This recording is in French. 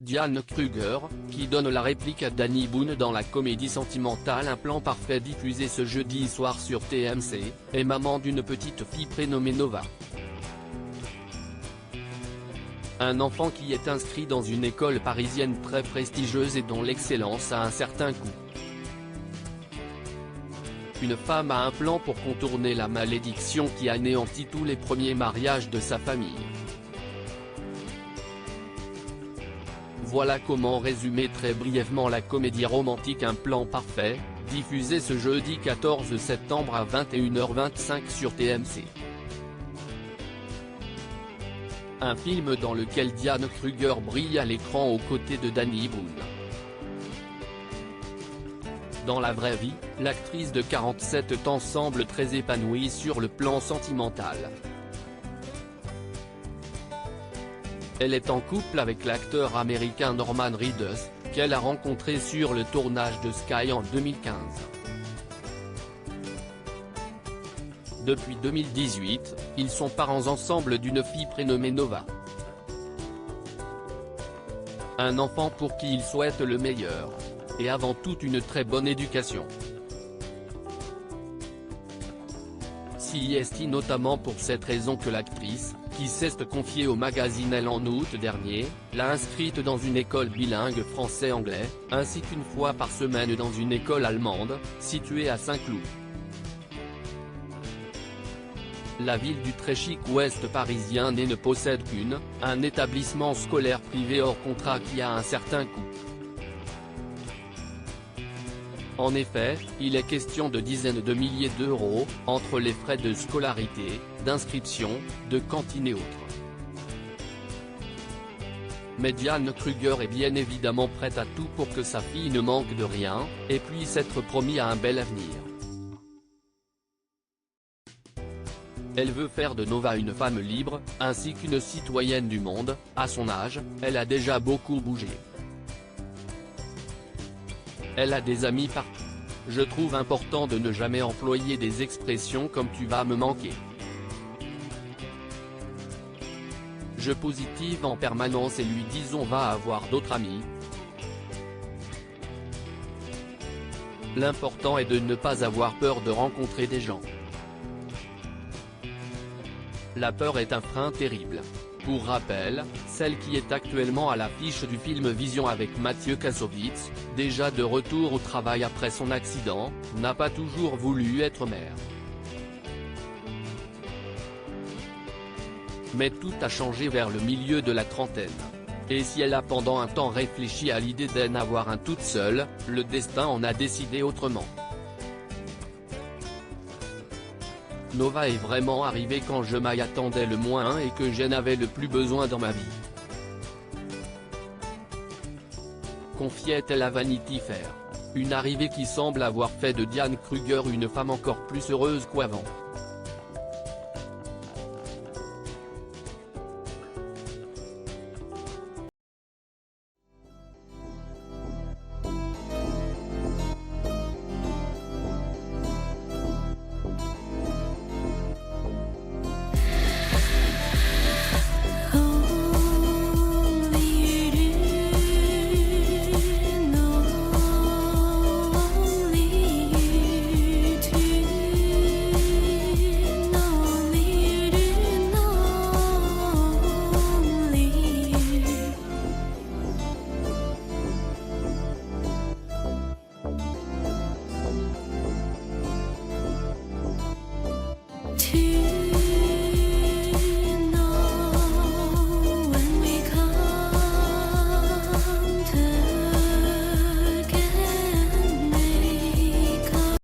Diane Kruger, qui donne la réplique à Danny Boone dans la comédie sentimentale Un plan parfait diffusée ce jeudi soir sur TMC, est maman d'une petite fille prénommée Nova. Un enfant qui est inscrit dans une école parisienne très prestigieuse et dont l'excellence a un certain coût. Une femme a un plan pour contourner la malédiction qui anéantit tous les premiers mariages de sa famille. Voilà comment résumer très brièvement la comédie romantique Un plan parfait, diffusée ce jeudi 14 septembre à 21h25 sur TMC. Un film dans lequel Diane Kruger brille à l'écran aux côtés de Danny Boone. Dans la vraie vie, l'actrice de 47 ans semble très épanouie sur le plan sentimental. Elle est en couple avec l'acteur américain Norman Reedus, qu'elle a rencontré sur le tournage de Sky en 2015. Depuis 2018, ils sont parents ensemble d'une fille prénommée Nova. Un enfant pour qui ils souhaitent le meilleur. Et avant tout une très bonne éducation. C'est notamment pour cette raison que l'actrice, qui s'est confiée au magazine Elle en août dernier, l'a inscrite dans une école bilingue français-anglais, ainsi qu'une fois par semaine dans une école allemande, située à Saint-Cloud. La ville du très chic ouest parisien ne possède un établissement scolaire privé hors contrat qui a un certain coût. En effet, il est question de dizaines de milliers d'euros, entre les frais de scolarité, d'inscription, de cantine et autres. Mais Diane Kruger est bien évidemment prête à tout pour que sa fille ne manque de rien, et puisse être promise à un bel avenir. Elle veut faire de Nova une femme libre, ainsi qu'une citoyenne du monde. À son âge, elle a déjà beaucoup bougé. Elle a des amis partout. Je trouve important de ne jamais employer des expressions comme « tu vas me manquer ». Je positive en permanence et lui dis on va avoir d'autres amis. L'important est de ne pas avoir peur de rencontrer des gens. La peur est un frein terrible. Pour rappel, celle qui est actuellement à l'affiche du film Vision avec Mathieu Kassovitz, déjà de retour au travail après son accident, n'a pas toujours voulu être mère. Mais tout a changé vers le milieu de la trentaine. Et si elle a pendant un temps réfléchi à l'idée d'en avoir un toute seule, le destin en a décidé autrement. Nova est vraiment arrivée quand je m'y attendais le moins et que j'en avais le plus besoin dans ma vie. Confiait-elle à Vanity Fair. Une arrivée qui semble avoir fait de Diane Kruger une femme encore plus heureuse qu'avant.